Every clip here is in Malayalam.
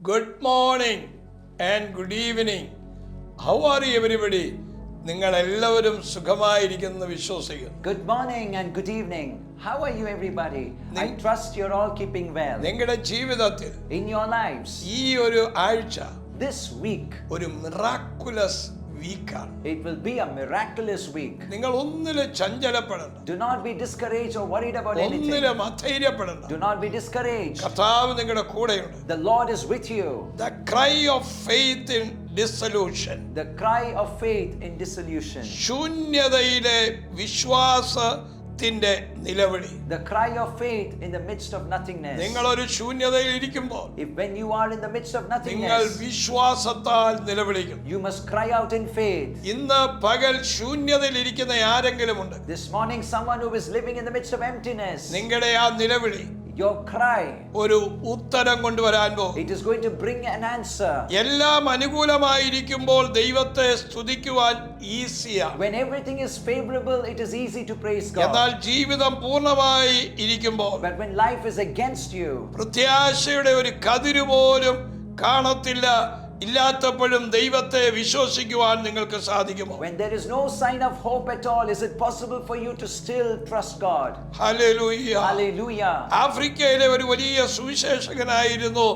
Good morning and good evening. How are you everybody? നിങ്ങൾ എല്ലാവരും സുഖമായിരിക്കുമെന്ന് വിശ്വസിക്കുന്നു. Good morning and good evening. How are you everybody? I trust you're all keeping well. നിങ്ങളുടെ ജീവിതത്തിൽ In your lives, ഈ ഒരു ആഴ്ച this week, ഒരു miraculous വീക്കാണ്. it will be a miraculous week. നിങ്ങൾ ഒന്നിലും ചഞ്ചലപ്പെടണ്ട. Do not be discouraged or worried about anything. ഒന്നിലും അധൈര്യപ്പെടണ്ട. Do not be discouraged. കർത്താവ് നിങ്ങളുടെ കൂടെയുണ്ട്. The Lord is with you. The cry of faith in dissolution. The cry of faith in dissolution. ശൂന്യതയിലെ വിശ്വാസത്തിന്റെ നിലവിളി. The cry of faith in the midst of nothingness. നിങ്ങൾ ഒരു ശൂന്യതയിൽ ഇരിക്കുമ്പോൾ When you are in the midst of നിങ്ങൾ nothingness, വിശ്വാസത്താൽ നിലവിളിക്കും. you must cry out in faith. ഇന്ന് പകൽ ശൂന്യതയിൽ ഇരിക്കുന്ന ആരെങ്കിലും ഉണ്ട്? This morning, someone who is living in the midst of emptiness, നിങ്ങളുടെ ആ നിലവിളി your cry, ഒരു ഉത്തരം കൊണ്ടുവരാൻ പോകും. it is going to bring an answer. എല്ലാം അനുകൂലമായിരിക്കുമ്പോൾ ദൈവത്തെ സ്തുതിക്കുവാൻ ഈസിയാണ്. When everything is favorable, it is easy to praise God. എന്നാൽ ജീവിതം പൂർണ്ണമായി ഇരിക്കുമ്പോൾ But when life is against you, പ്രത്യാശയുടെ ഒരു കതിര് പോലും കാണത്തില്ല. ഇല്ലാത്തപ്പോഴും ദൈവത്തെ വിശ്വസിക്കുവാൻ നിങ്ങൾക്ക് സാധിക്കുമോ? when there is no sign of hope at all, is it possible for you to still trust God? Hallelujah. Hallelujah. ആഫ്രിക്കയിലെ ഒരു വലിയ സുവിശേഷകനായിരുന്നു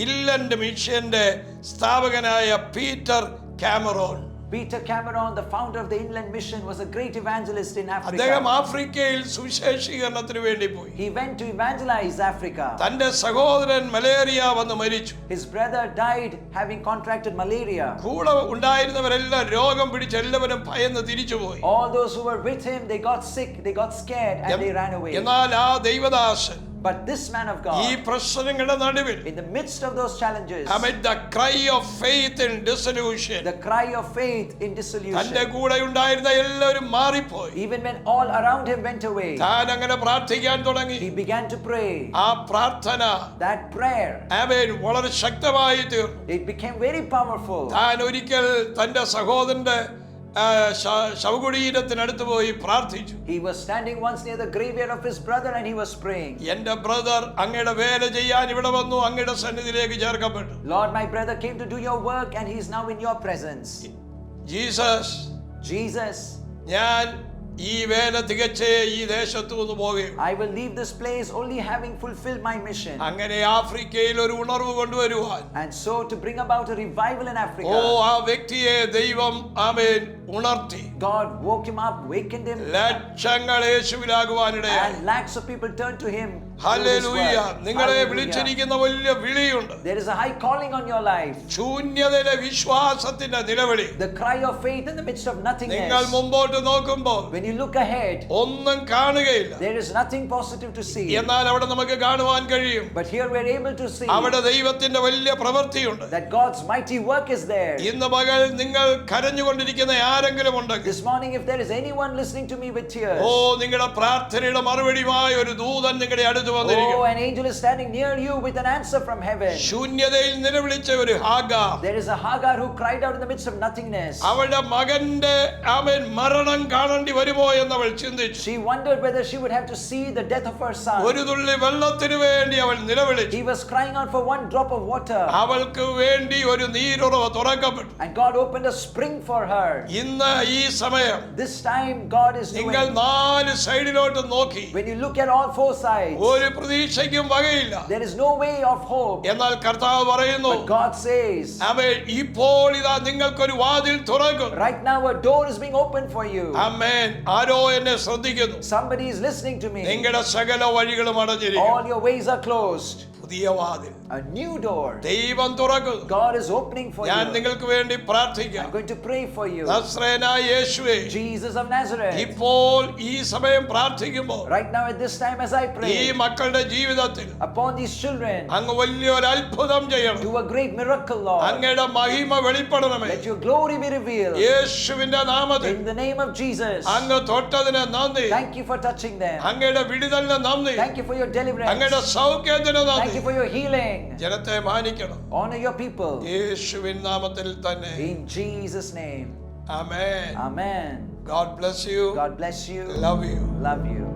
ഇല്ലൻഡ് മിഷന്റെ സ്ഥാപകനായ Peter Cameron. Peter Cameron, the founder of the Inland Mission, was a great evangelist in അദ്ദേഹം Africa. ആഫ്രിക്കയിൽ സുവിശേഷീകരണത്തിന് വേണ്ടി പോയി. He went to evangelize Africa. തന്റെ സഹോദരൻ മലേറിയ വന്ന് മരിച്ചു. His brother died having contracted malaria. കൂടെ ഉണ്ടായിരുന്നവരെല്ലാം രോഗം പിടിച്ച് എല്ലാവരും ഭയന്ന് തിരിച്ചുപോയി. All those who were with him, they got sick, they got scared, and they ran away. എന്നാൽ ആ ദൈവദാസൻ But this man of ഈ God, പ്രശ്നങ്ങളുടെ നടുവിൽ in the midst of those challenges, amid the cry of faith in dissolution, the cry of faith in തന്റെ dissolution, കൂടെ ഉണ്ടായിരുന്ന എല്ലാവരും മാറിപ്പോയി. even when all around him went away, താൻ അങ്ങനെ പ്രാർത്ഥിക്കാൻ തുടങ്ങി. he began to pray. ആ പ്രാർത്ഥന That prayer, ആമേൻ വളരെ ശക്തമായി തീർന്നു. it became very powerful. താൻ ഒരിക്കൽ തന്റെ സഹോദരന്റെ ശവകുടീരത്തിനടുത്ത് പോയി പ്രാർത്ഥിച്ചു. He was standing once near the graveyard of his brother and he was praying. എന്റെ ബ്രദർ അങ്ങയുടെ വേല ചെയ്യാൻ ഇവിടെ വന്നു, അങ്ങയുടെ സന്നിധിയിലേക്ക് ചേർക്കപ്പെട്ടു. Lord, my brother came to do your work and he is now in your presence. Jesus, ഞാൻ ഈ വേല തികച്ചേ ഈ ദേശത്തു നിന്ന് പോകുകയും I will leave this place only having fulfilled my mission. അങ്ങനെ ആഫ്രിക്കയിൽ ഒരു ഉണർവ് കൊണ്ടുവരുവാൻ, And so to bring about a revival in Africa, ആ വ്യക്തിയെ ദൈവം ആമേൻ ഉണർത്തി. God woke him up, wakened him, ലക്ഷങ്ങൾ യേശുവിലാകുവാനിടയായി. and lakhs of people turned to him. Hallelujah. നിങ്ങളെ Hallelujah. വിളിച്ചിരിക്കുന്ന വലിയ വിളിയുണ്ട്. There is a high calling on your life. ശൂന്യതയിലെ വിശ്വാസത്തിന്റെ നിലവിളി. The cry of faith in the midst of നിങ്ങൾ nothingness. മുമ്പോട്ട് നോക്കുമ്പോൾ When you look ahead, ഒന്നും കാണുകയില്ല. there is nothing positive to see. എന്നാൽ അവിടെ നമുക്ക് കാണുവാൻ കഴിയും. But here we are able to see അവിടെ ദൈവത്തിന്റെ വലിയ പ്രവൃത്തിയുണ്ട്. that God's mighty work is there. ഇന്ന് പകൽ നിങ്ങൾ കരഞ്ഞുകൊണ്ടിരിക്കുന്ന ആരെങ്കിലും ഉണ്ടെങ്കിൽ, This morning, if there is anyone listening to me with tears, നിങ്ങളുടെ പ്രാർത്ഥനയുടെ മറുപടിയുമായി ഒരു ദൂതൻ നിങ്ങളുടെ അടുത്ത് വന്നിരിക്കും. an angel is standing near you with an answer from heaven. ശൂന്യതയിൽ നിലവിളിച്ച ഒരു Hagar, There is a Hagar who cried out in the midst of nothingness. അവളുടെ മകന്റെ ആമേൻ മരണം കാണേണ്ടി വരുമോ എന്നവൾ ചിന്തിച്ചു. She wondered whether she would have to see the death of her son. ഒരു തുള്ളി വെള്ളത്തിനു വേണ്ടി അവൾ നിലവിളിച്ചു. He was crying out for one drop of water. അവൾക്ക് വേണ്ടി ഒരു നീരുറവ തുറക്കപ്പെട്ടു. And God opened a spring for her. ഇന്ന് ഈ സമയം This time God is നിങ്ങൾ doing. 4 സൈഡിലോട്ട് നോക്കി When you look at all four sides, ഒരു പ്രതീക്ഷയ്ക്കും വകയില്ല. there is no way of hope. എന്നാൽ കർത്താവ് പറയുന്നു, But God says, ആമേൻ, ഇപ്പോൾ ഇതാ നിങ്ങൾക്കൊരു വാതിൽ തുറക്കും. right now a door is being opened for you. ആമേൻ. ആരോ എന്നെ ശ്രദ്ധിക്കുന്നു. Somebody is listening to me. നിങ്ങളുടെ സകല വഴികളും അടഞ്ഞിരിക്കുന്നു. All your ways are closed. പുതിയ വാതിൽ A new door. ദൈവം തുറക്കുന്നു. God is opening for ഞാൻ you. നിങ്ങൾക്ക് വേണ്ടി പ്രാർത്ഥിക്കാം. I'm going to pray for you. നസ്രേനായ യേശുവേ, Jesus of Nazareth. ഇപ്പോൾ ഈ സമയം പ്രാർത്ഥിക്കുമ്പോൾ Right now at this time as I ഈ pray, മക്കളുടെ ജീവിതത്തിൽ upon these children, അങ്ങ് വലിയൊരു അത്ഭുതം ചെയ്യണം. do a great miracle, Lord. അങ്ങയുടെ മഹിമ വെളിപ്പെടണമേ. Let your glory be revealed. യേശുവിന്റെ നാമത്തിൽ In the name of Jesus. അങ്ങ് തൊട്ടതിന് നന്ദി. Thank you for touching them. അങ്ങയുടെ വിടുതലിന് നന്ദി. Thank you for your deliverance. അങ്ങയുടെ സൗഖ്യത്തിന് Thank നന്ദി. you for your healing. ജനത്തെ മാനിക്കണം. Honor your people. യേശുവിൻ നാമത്തിൽ തന്നെ. In Jesus' name. Amen. Amen. God bless you. God bless you. Love you. Love you.